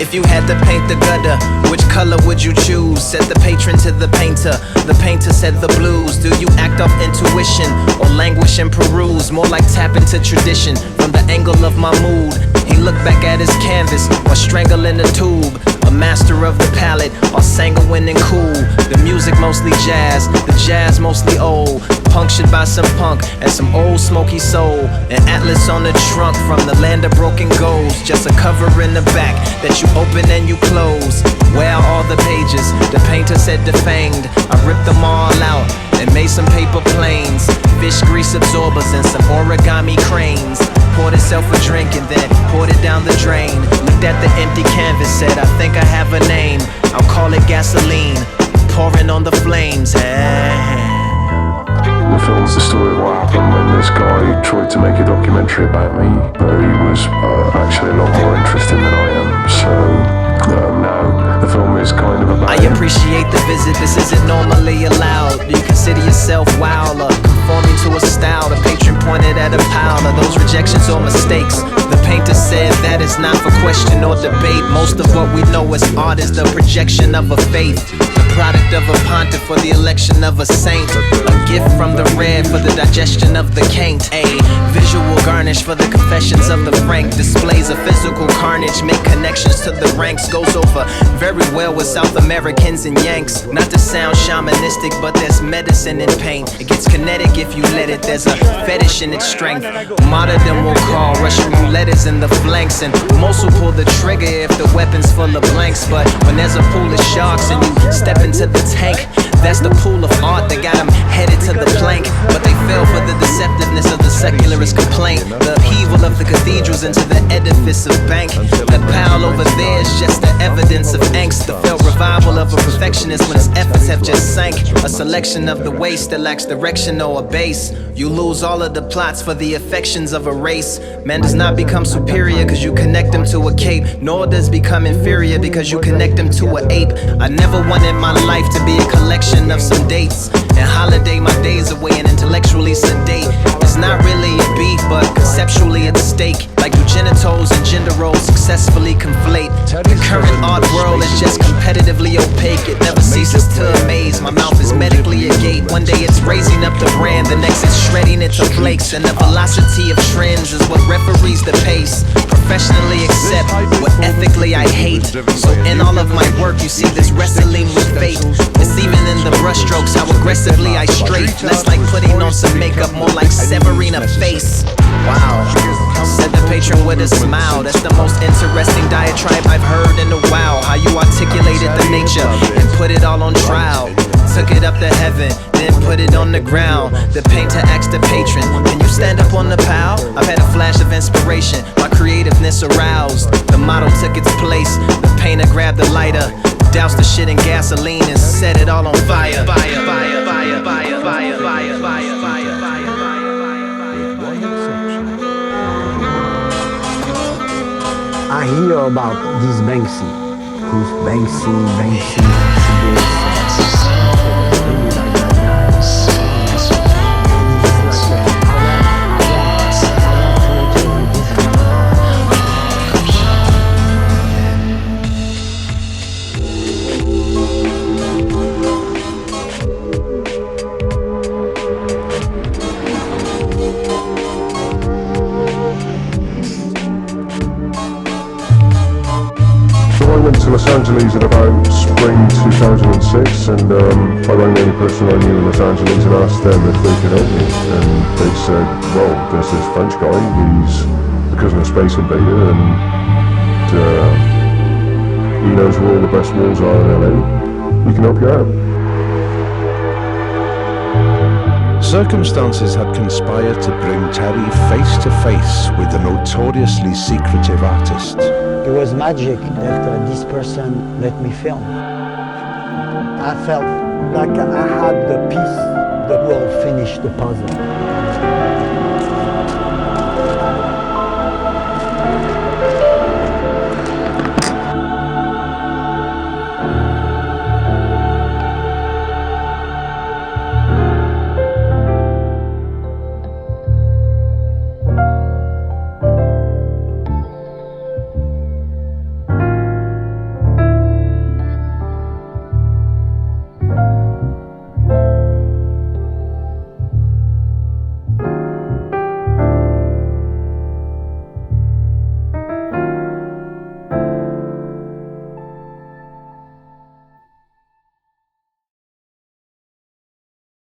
If you had to paint the gutter, which color would you choose? Said the patron to the painter said the blues. Do you act off intuition or languish and peruse? More like tap into tradition from the angle of my mood. He looked back at his canvas or strangling a tube. A master of the palette, all sanguine and cool. The music mostly jazz, the jazz mostly old. Punctured by some punk and some old smoky soul. An atlas on the trunk from the land of broken goals. Just a cover in the back that you open and you close. Where are all the pages? The painter said defanged. I ripped them all out and made some paper planes. Fish grease absorbers and some origami cranes. Poured itself a drink and then poured it down the drain. Looked at the empty canvas, said I think I have a name. I'll call it gasoline, pouring on the flames. The film's the story of what happened when this guy tried to make a documentary about me, but he was actually a lot more interesting than I am. So no, the film is kind of about I appreciate the visit, this isn't normally allowed. Do you consider yourself wild or conforming to a style? The patron pointed at a pile of those rejections or mistakes. The painter said that is not for question or debate. Most of what we know as art is the projection of a faith. The product of a pontiff for the election of a saint. A gift from the red for the digestion of the caint. A visual garnish for the confessions of the frank. Displays of physical carnage, make connections to the ranks. Goes over very well with South Americans and Yanks. Not to sound shamanistic, but there's medicine in pain. It gets kinetic if you let it, there's a fetish in its strength. Martyrdom will call, Russian roulette is in the flanks. And most will pull the trigger if the weapon's full of blanks. But when there's a pool of sharks and you step into the tank, that's the pool of art that got them headed to the plank. But they fell for the deceptiveness of the secularist complaint. The upheaval of the cathedrals into the edifice of bank. The pile over there is just the evidence of angst. The failed revival of a perfectionist when his efforts have just sank. A selection of the waste that lacks direction or a base. You lose all of the plots for the affections of a race. Man does not become superior because you connect him to a cape, nor does become inferior because you connect him to an ape. I never wanted my life to be a collection of some dates and holiday my days away and intellectually sedate. It's not really a beef, but conceptually at stake. Like do genitals and gender roles successfully conflate. The current art world is just competitively opaque. It never ceases to amaze. My mouth is medically agape. One day it's raising up the brand, the next it's shredding it to flakes. And the velocity of trends is what referees the pace. Professionally accept what ethically I hate. So in all of my work you see this wrestling with fate. It's even in the brushstrokes how aggressively I straight. Less like putting on some makeup, more like severing a face. Wow, said the patron with a smile. That's the most interesting diatribe I've heard in a while. How you articulated the nature and put it all on trial. Took it up to heaven, then put it on the ground. The painter asked the patron, can you stand up on the pile? I've had a flash of inspiration, my creativeness aroused. The model took its place, the painter grabbed the lighter, doused the shit in gasoline and set it all on fire. I hear about this Banksy. Who's Banksy? I went to Los Angeles in about spring 2006 and I rang the only person I knew in Los Angeles and asked them if they could help me, and they said, well, there's this French guy, he's the cousin of Space Invader and he knows where all the best malls are in LA, he can help you out. Circumstances had conspired to bring Terry face to face with the notoriously secretive artist. It was magic that this person let me film. I felt like I had the piece that will finish the puzzle.